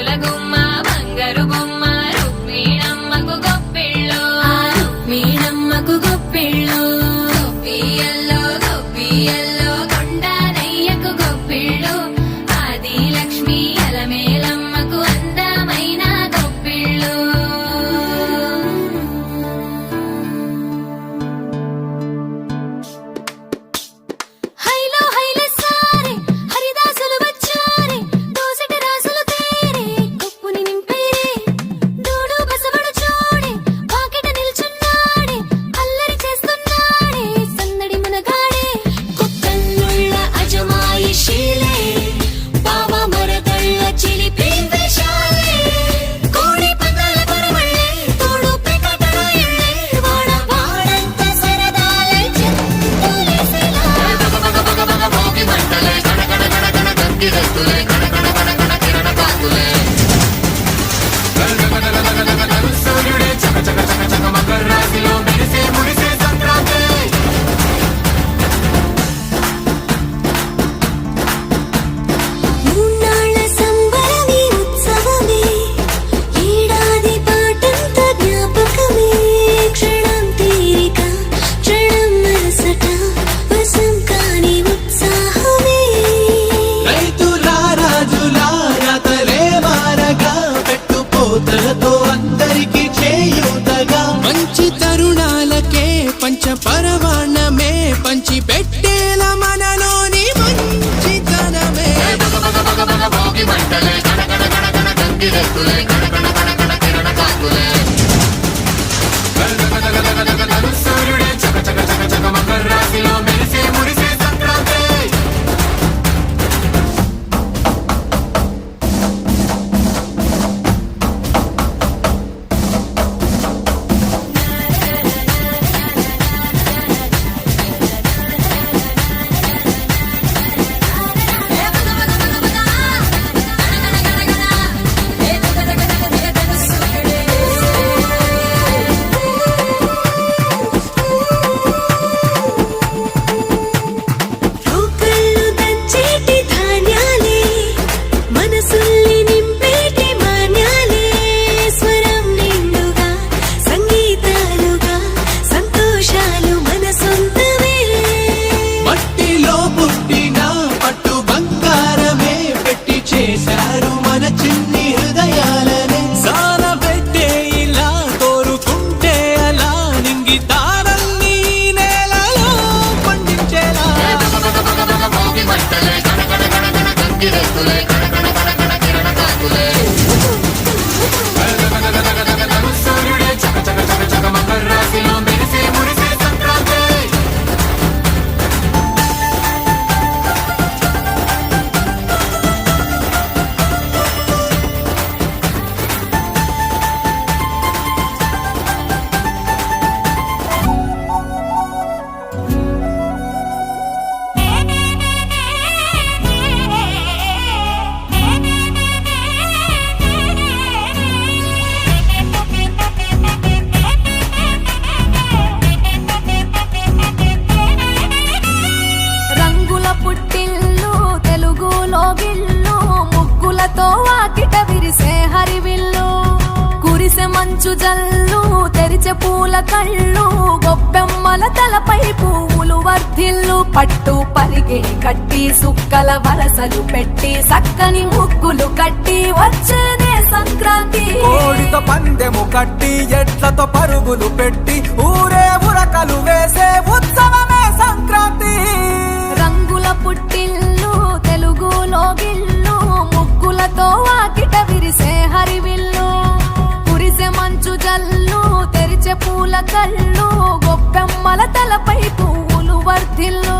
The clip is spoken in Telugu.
ముద్దుల గుమ్మ బంగారు బొమ్మ రుక్మిణమ్మకు గొప్పిళ్ళు రుక్మిణమ్మకు గొప్పిళ్ళు గొప్పియల్లో కొండనయ్యకు గొప్పిళ్ళు ఆది లక్ష్మి అలమేలమ్మకు అందమైన గొప్పిళ్ళు హైలో హైల సారే హరిదాసులు వచ్చారే దోసటి రాసులు తేరే కొప్పుని నింపేరే దూడు బసవడు చూడే పాకెట నిల్చున్నాడే అల్లరి చేస్తున్నాడే సందడి మనగాడే కుక్కన్నుళ్ళ అజమాయిషీలే బావ మరదళ్ళ చిలిపి వేషాలే కోడి పందాల పరమళ్ళే తోడు పెకటరాయళ్ళే వాడ వాడంత సరదాలే చెంతులేసేలా భోగి మంటలే గడగడ గడగడ గంగిరెద్దులే గడగడ గడగడ కిరణ కాకులే సూర్యుడే చక చక చక చక మకర రాశిలో మెరిసే ముడిసే సంక్రాంతి మూన్నాళ్ళ సంబరమే ఉత్సవమే ఏడాది పాటంత జ్ఞాపకమే క్షణం తీరిక క్షణం మనసట వశం కాని ఉత్సాహమే రైతుల రాజుల యాతలే మారగా పెట్టుపోతలతో అందరికి చేయూతగా మంచి తరుణాలకే పంచ పరవాణమే పంచి పెట్టేల మనలోని మంచితనమే భోగి మంటలే గడగడ గడగడ గంగిరెద్దులే గడగడ గడగడ కిరణ కాకులే సూర్యుడే చక చక చక చక మకర రాశిలో మెరిసే ముడిసే సంక్రాంతి రోకళ్ళు దంచేటి ధాన్యాలే మనసుల్ని నింపేటి మాన్యాలే స్వరం నిండుగా సంగీతాలుగా సంతోషాలు మన సొంతమే మట్టిలో పుట్టిన పట్టు బంగారమే పెట్టి చేశారు మన చిన్ని హృదయాలనే సాల పెట్టే ఇలా కోరుకుంటే అలా నింగి తారల్ని నేలలో పండించేలా భోగి మంటలే గడగడ గడగడ గంగిరెద్దులే గడగడ గడగడ కిరణ కాకులే సూర్యుడే చక చక చక చక మకర రాశిలో మెరిసే ముడిసే సంక్రాంతి రంగుల పుట్టిల్లు తెలుగులో గిల్లు ముగ్గులతో వాకిట విరిసే హరివిల్లు కురిసె మంచు జల్లు తెరిచే పూల కళ్ళు గొబ్బెమ్మల తలపై పువ్వులు వర్ధిల్లు పట్టు పరిగే కట్టి సుక్కల వరసలు పెట్టి సక్కని ముగ్గులు కట్టి వచ్చేదే సంక్రాంతి కోడితో పందెము కట్టి ఎట్లతో పరుగులు పెట్టి ఊరే ఉరకలు వేసే ఉత్సవమే సంక్రాంతి రంగుల పుట్టిల్లు తెలుగులో గిల్లు ముగ్గులతో వాకిట విరిసే హరివిల్లు కురిసె మంచు జల్లు తెరిచే పూల కళ్ళు గొబ్బెమ్మల తలపై పువ్వులు వర్ధిల్లు